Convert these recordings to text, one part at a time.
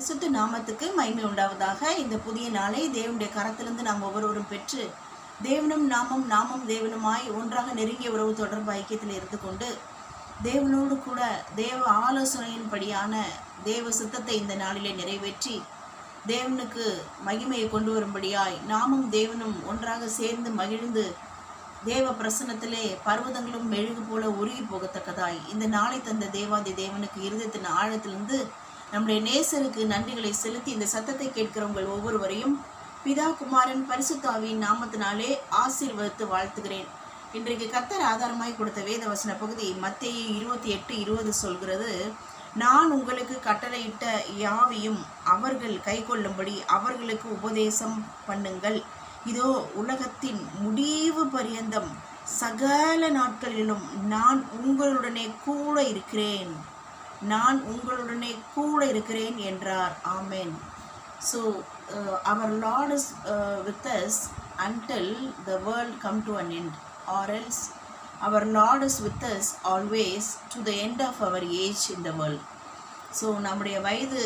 பரிசுத்த நாமத்துக்கு மகிமை உண்டாவதாக. இந்த புதிய நாளை தேவனுடைய கரத்திலிருந்து நாம் ஒவ்வொருவரும் பெற்று தேவனும் நாமும் தேவனுமாய் ஒன்றாக நெருங்கிய உறவு தொடர்பு ஐக்கியத்தில் இருந்து கொண்டு தேவனோடு கூட தேவ ஆலோசனையின்படியான தேவ சித்தத்தை இந்த நாளிலே நிறைவேற்றி தேவனுக்கு மகிமையை கொண்டு வரும்படியாய் நாமும் தேவனும் ஒன்றாக சேர்ந்து மகிழ்ந்து தேவ பிரசன்னத்திலே பர்வதங்களும் மெழுகு போல உருகி போகத்தக்கதாய் இந்த நாளை தந்த தேவாதி தேவனுக்கு இருதயத்தின் ஆழத்திலிருந்து நம்முடைய நேசருக்கு நன்றிகளை செலுத்தி இந்த சத்தத்தை கேட்கிறவங்கள் ஒவ்வொருவரையும் பிதா குமாரன் பரிசுத்தாவின் நாமத்தினாலே ஆசீர்வதித்து வாழ்த்துகிறேன். இன்றைக்கு கர்த்தர் ஆதாரமாய் கொடுத்த வேத வசன பகுதி மத்தேயு 28:20 சொல்கிறது, நான் உங்களுக்கு கட்டளையிட்ட யாவையும் அவர்கள் கைக்கொள்ளும்படி அவர்களுக்கு உபதேசம் பண்ணுங்கள். இதோ உலகத்தின் முடிவு பரியந்தம் சகல நாட்களிலும் நான் உங்களுடனே கூட இருக்கிறேன் என்றார். ஆமென். So our Lord is with us until the world come to an end, or else our Lord is with us always to the end of our age in the world. So நம்முடைய வயது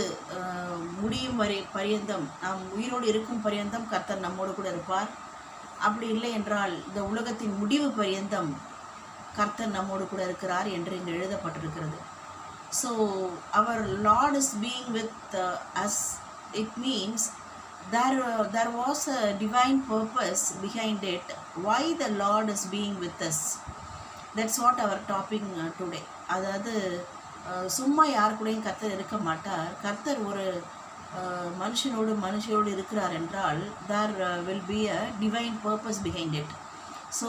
முடியும் வரை பரியந்தம், நாம் உயிரோடு இருக்கும் பரியந்தம் கர்த்தர் நம்மோடு கூட இருப்பார். அப்படி இல்லை என்றால் இந்த உலகத்தின் முடிவு பரியந்தம் கர்த்தர் நம்மோடு கூட இருக்கிறார் என்று இங்கு எழுதப்பட்டிருக்கிறது. ஸோ அவர் lord is being with us. It means there was a divine purpose behind it. Why the Lord is being with us? That's what our topic today. அதாவது சும்மா யார் கூடயும் கர்த்தர் இருக்க மாட்டார். கர்த்தர் ஒரு மனுஷனோடு இருக்கிறார் என்றால் there will be a divine purpose behind it. So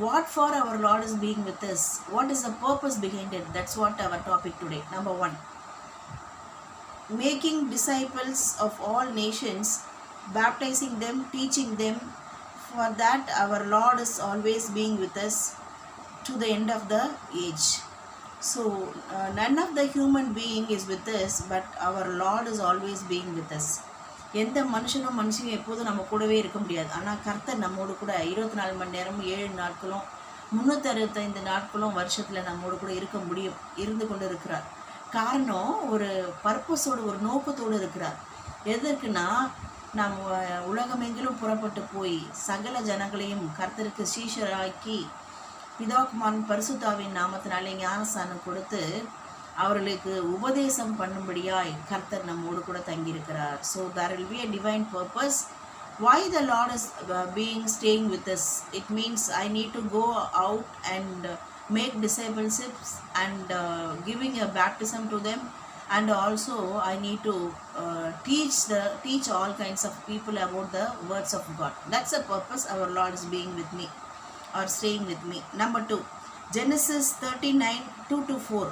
what for our Lord is being with us? What is the purpose behind it? That's what our topic today. Number 1, making disciples of all nations, baptizing them, teaching them. For that our Lord is always being with us to the end of the age. So none of the human being is with us, but our Lord is always being with us. எந்த மனுஷனும் எப்போதும் நம்ம கூடவே இருக்க முடியாது. ஆனால் கர்த்தர் நம்மோடு கூட 24 மணி நேரமும் 7 நாட்களும் 365 நாட்களும் வருஷத்தில் நம்மோடு கூட இருந்து கொண்டு இருக்கிறார். காரணம், ஒரு பர்பஸோடு, ஒரு நோக்கத்தோடு இருக்கிறார். எதற்குன்னா, நாம் உலகமெங்கிலும் புறப்பட்டு போய் சகல ஜனங்களையும் கர்த்தருக்கு சீஷராக்கி பிதாகுமாரன் பரிசுத்தாவின் நாமத்தினாலே ஞானஸ்நானம் கொடுத்து அவர்களுக்கு உபதேசம் பண்ணும்படியாய் கர்த்தர் நம்மோடு கூட தங்கியிருக்கிறார். So there will be a divine purpose. Why the Lord is staying with us? It means I need to go out and make discipleships and giving a baptism to them, and also I need to teach all kinds of people about the words of God. That's the purpose our Lord is being with me or staying with me. Number 2, Genesis 39:2-4.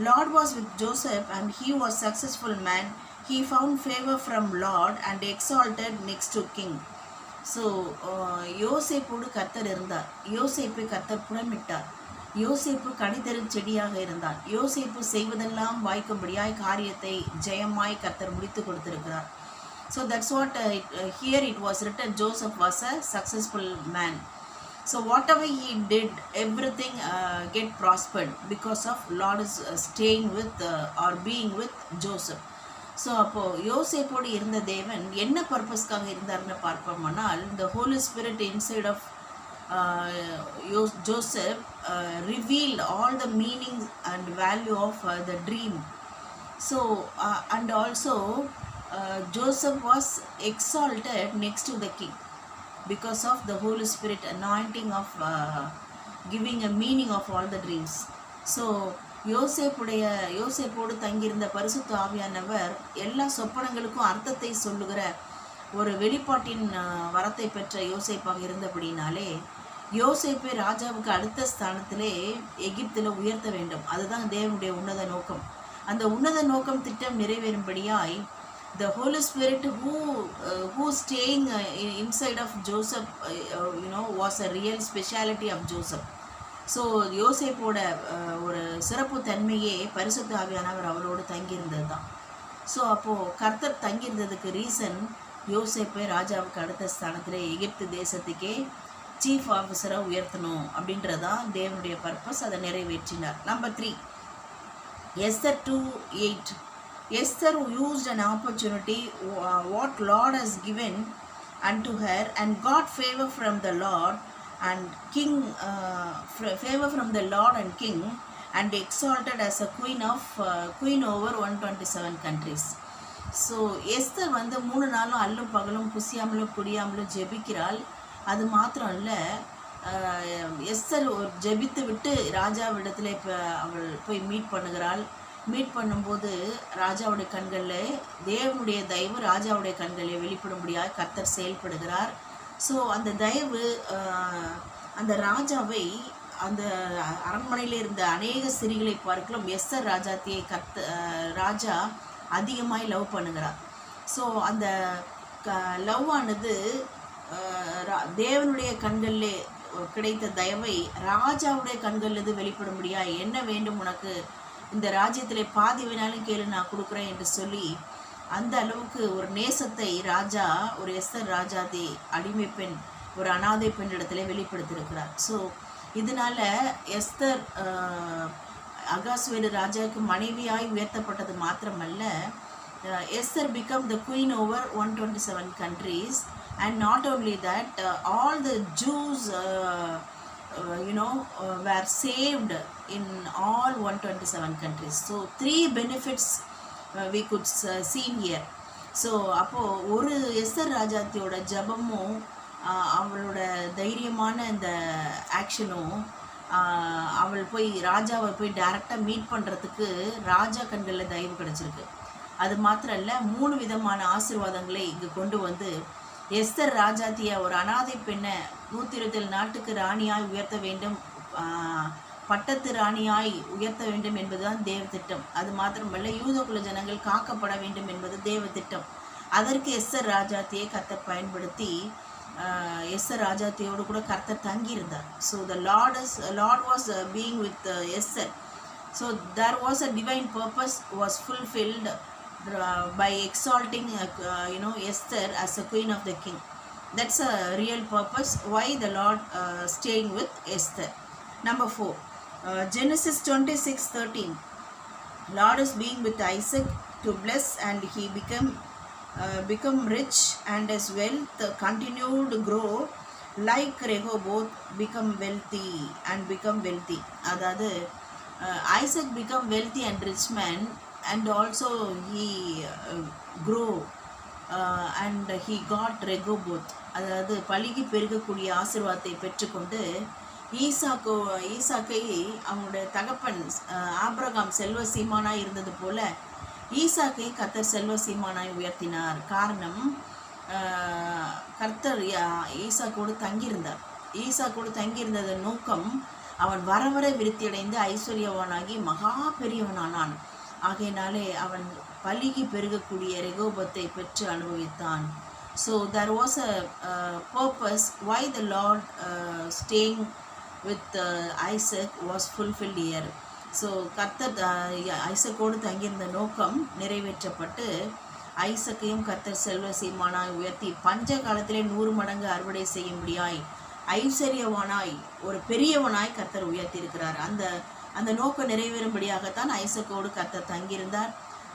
Lord was with Joseph and he was successful man. He found favor from Lord and exalted next to king. So யோசேப்போடு கர்த்தர் இருந்தார். யோசேப்பை கர்த்தர் புடமிட்டார். யோசேப்பு கனிதரும் செடியாக இருந்தார். யோசேப்பு செய்வதெல்லாம் வாய்க்கும்படியாய் காரியத்தை ஜெயமாய் கர்த்தர் முடித்து கொடுத்திருக்கிறார். So that's what here it was written, Joseph was a successful man. So whatever he did, everything get prospered because of Lord is staying with or being with Joseph. So அப்போது யோசேப்போடு இருந்த தேவன் என்ன பர்பஸ்க்காக இருந்தார்னு பார்ப்போம்னால், the Holy Spirit inside of Joseph revealed all the meaning and value of the dream. So and also Joseph was exalted next to the king because of the Holy Spirit anointing of giving a meaning of all the dreams. So யோசேப்போடு தங்கியிருந்த பரிசுத்த ஆவியானவர் எல்லா சொப்பனங்களுக்கும் அர்த்தத்தை சொல்லுகிற ஒரு வெளிப்பாட்டின் வரத்தை பெற்ற யோசேப்பாக இருந்தபடினாலே யோசேப்பை ராஜாவுக்கு அடுத்த ஸ்தானத்திலே எகிப்தில் உயர்த்த வேண்டும். அதுதான் தேவனுடைய உன்னத நோக்கம். அந்த உன்னத நோக்கம் திட்டம் நிறைவேறும்படியாய் the Holy Spirit who staying inside of Joseph was a real speciality of Joseph. So யோசேப்போட ஒரு சிறப்பு தன்மையே பரிசுத்த ஆவியானவர் அவரோடு தங்கியிருந்தது தான். ஸோ அப்போது கர்த்தர் தங்கியிருந்ததுக்கு ரீசன், யோசேப்பை ராஜாவுக்கு அடுத்த ஸ்தானத்தில் எகிப்து தேசத்துக்கே சீஃப் ஆஃபீஸராக உயர்த்தணும் அப்படின்றதான் தேவனுடைய பர்பஸ். அதை நிறைவேற்றினார். Number 3, Esther 2:8. Esther used an opportunity what Lord has given unto her and got favor from the Lord and king, favor from the Lord and king, and exalted as a queen over 127 countries. So Esther வந்து 3 நாளும் அல்லும் பகலும் புசியாமலும் குடியாமலும் ஜெபிக்கிறாள். அது மாத்திரம் இல்லை, Esther ஒரு ஜெபித்து விட்டு ராஜாவிடத்தில் இப்போ அவள் போய் மீட் பண்ணும்போது ராஜாவுடைய கண்களில் தேவனுடைய தயவு ராஜாவுடைய கண்களில் வெளிப்படும்படியாக கர்த்தர் செயல்படுகிறார். ஸோ அந்த தயவு அந்த ராஜாவை, அந்த அரண்மனையில் இருந்த அநேக ஸ்திரீகளை பார்க்கலாம் எஸ்தர் ராஜாத்தியை ராஜா அதிகமாய் லவ் பண்ணுகிறார். ஸோ அந்த லவ் ஆனது தேவனுடைய கண்களிலே கிடைத்த தயவை ராஜாவுடைய கண்களிலிருந்து வெளிப்படும்படியா, என்ன வேண்டும் உனக்கு, இந்த ராஜ்யத்திலே பாதி வேணாலும் கேளு, நான் கொடுக்குறேன் என்று சொல்லி அந்த அளவுக்கு ஒரு நேசத்தை ராஜா ஒரு எஸ்தர் ராஜாதி அடிமை பெண், ஒரு அனாதை பெண்ணிடத்திலே வெளிப்படுத்தியிருக்கிறார். ஸோ இதனால எஸ்தர் அகாஸ்வேரு ராஜாவுக்கு மனைவியாய் உயர்த்தப்பட்டது மாத்திரமல்ல, Esther become the queen over 127 countries, and not only that, all the Jews were saved in all 127 countries. So 3 benefits we could see here. So அப்போது ஒரு எஸ்தர் ராஜாத்தியோட ஜபமும் அவளோட தைரியமான இந்த ஆக்ஷனும் அவள் போய் ராஜாவை போய் டைரெக்டாக மீட் பண்ணுறதுக்கு ராஜா கண்களில் தயவு கிடச்சிருக்கு. அது மாத்திரம் இல்லை, 3 விதமான ஆசீர்வாதங்களை இங்கே கொண்டு வந்து எஸ்தர் ராஜாத்தியை ஒரு அனாதை பெண்ணை 127 நாட்டுக்கு ராணியாய் உயர்த்த வேண்டும், பட்டத்து ராணியாய் உயர்த்த வேண்டும் என்பதுதான் தேவ திட்டம். அது மாத்திரமல்ல, யூதகுல ஜனங்கள் காக்கப்பட வேண்டும் என்பது தேவ திட்டம். அதற்கு எஸ்தர் ராஜாத்தியை கர்த்தர் பயன்படுத்தி எஸ்தர் ராஜாத்தியோடு கூட கர்த்தர் தங்கியிருந்தார். So the lord was being with Esther. So there was a divine purpose was fulfilled by exalting Esther as a queen of the king. That's a real purpose why the Lord staying with Esther. Number 4, Genesis 26:13. Lord is being with Isaac to bless, and he become rich, and his wealth continued to grow like Rehoboth become wealthy. அதாவது Isaac become wealthy and rich man, and also he grew and he got Rehoboth. அதாவது பலிகி பெருகக்கூடிய ஆசீர்வாதத்தை பெற்றுக்கொண்டு ஈசாக்கை அவங்களுடைய தகப்பன் Abraham செல்வ சீமானாய் இருந்தது போல ஈசாக்கை கர்த்தர் செல்வ சீமானாய் உயர்த்தினார். காரணம், கர்த்தர் ஈசாக்கோடு தங்கியிருந்ததன் நோக்கம், அவன் வர விருத்தியடைந்து ஐஸ்வர்யவானாகி மகா பெரியவனானான். ஆகையினாலே அவன் பலிகி பெருகக்கூடிய ரெகோபத்தை பெற்று அனுபவித்தான். So there was a purpose why the Lord staying with Isaac was fulfilled here. So கர்த்தர் ஐசக்கோடு தங்கியிருந்த நோக்கம் நிறைவேற்றப்பட்டு ஐசக்கையும் கர்த்தர் செல்வ சீமானாய் உயர்த்தி பஞ்ச காலத்திலே 100 மடங்கு அறுவடை செய்யும்படியாய் ஐஸ்வர்யவானாய் ஒரு பெரியவனாய் கர்த்தர் உயர்த்தியிருக்கிறார். அந்த நோக்கம் நிறைவேறும்படியாகத்தான் ஐசக்கோடு கர்த்தர் தங்கியிருந்தார்.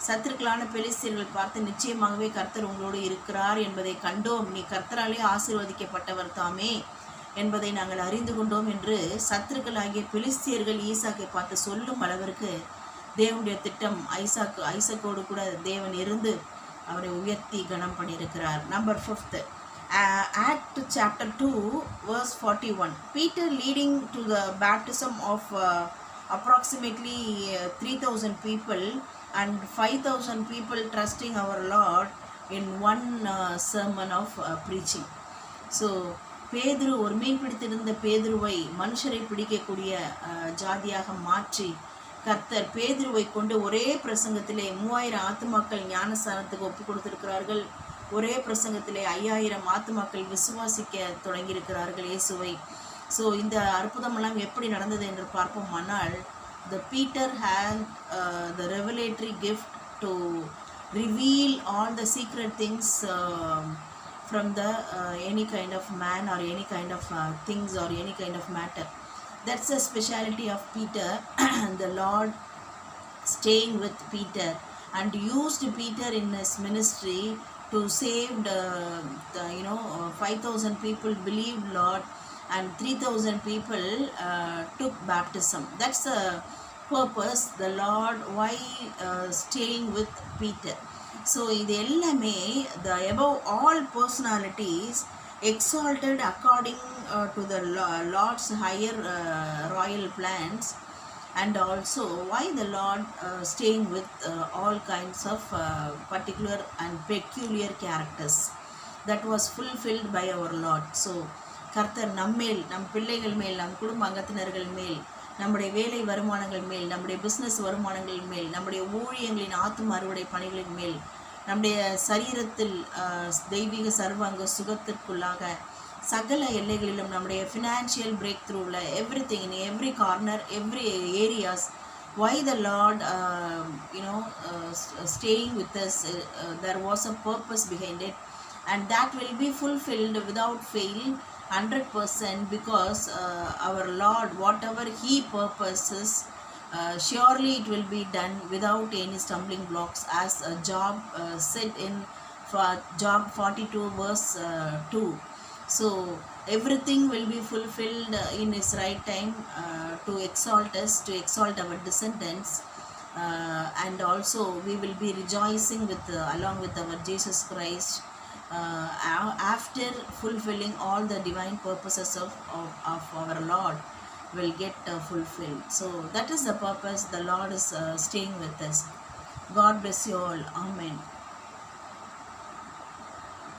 சத்துருக்களான பெலிஸ்தீர்கள் பார்த்து, நிச்சயமாகவே கர்த்தர் உங்களோடு இருக்கிறார் என்பதை கண்டோம், நீ கர்த்தராலே ஆசீர்வதிக்கப்பட்டவர் தாமே என்பதை நாங்கள் அறிந்து கொண்டோம் என்று சத்துருக்களாகிய பெலிஸ்தியர்கள் ஈசாக்கை பார்த்து சொல்லும் அளவிற்கு தேவனுடைய திட்டம் ஐசக்கோடு கூட தேவன் இருந்து அவரை உயர்த்தி கனம் பண்ணியிருக்கிறார். Number 5, Act chapter 2 verse 41. Peter leading to the baptism of approximately 3,000 people and 5,000 people trusting our Lord in one sermon of preaching. So பேதுரு, ஒரு மீன் பிடித்திருந்த பேதுருவை மனுஷரை பிடிக்கக்கூடிய ஜாதியாக மாற்றி கர்த்தர் பேதுருவை கொண்டு ஒரே பிரசங்கத்திலே 3000 ஆத்துமாக்கள் ஞானஸ்தானத்துக்கு ஒப்பு கொடுத்திருக்கிறார்கள். ஒரே பிரசங்கத்திலே 5000 ஆத்துமாக்கள் விசுவாசிக்க தொடங்கியிருக்கிறார்கள் இயேசுவை. ஸோ இந்த அற்புதமெல்லாம் எப்படி நடந்தது என்று பார்ப்போமானால், the Peter had the revelatory gift to reveal all the secret things from the any kind of man or any kind of things or any kind of matter. That's the speciality of Peter. The Lord staying with Peter and used Peter in his ministry to save the 5,000 people believed Lord, and 3,000 people took baptism. That's the purpose, the Lord why staying with Peter. So இது எல்லாமே the above all personalities exalted according to the Lord's higher royal plans, and also why the Lord staying with all kinds of particular and peculiar characters that was fulfilled by our Lord. So கர்த்தர் நம்மேல், நம் பிள்ளைகள் மேல், நம் குடும்ப அங்கத்தினர்கள் மேல், நம்முடைய வேலை வருமானங்கள் மேல், நம்முடைய பிஸ்னஸ் வருமானங்கள் மேல், நம்முடைய ஊழியங்களின் ஆத்தும அறுவடை பணிகளின் மேல், நம்முடைய சரீரத்தில் தெய்வீக சர்வாங்க சுகத்திற்குள்ளாக சகல எல்லைகளிலும் நம்முடைய ஃபினான்ஷியல் பிரேக் த்ரூவில் everything in every corner every areas why the Lord staying with us, there was a purpose behind it, and that will be fulfilled without fail 100%, because our Lord, whatever He purposes, surely it will be done without any stumbling blocks, as Job said in Job 42 verse 2. So everything will be fulfilled in His right time to exalt us, to exalt our descendants, and also we will be rejoicing with along with our Jesus Christ after fulfilling all the divine purposes of our Lord will get fulfilled. So that is the purpose. The Lord is staying with us. God bless you all. Amen.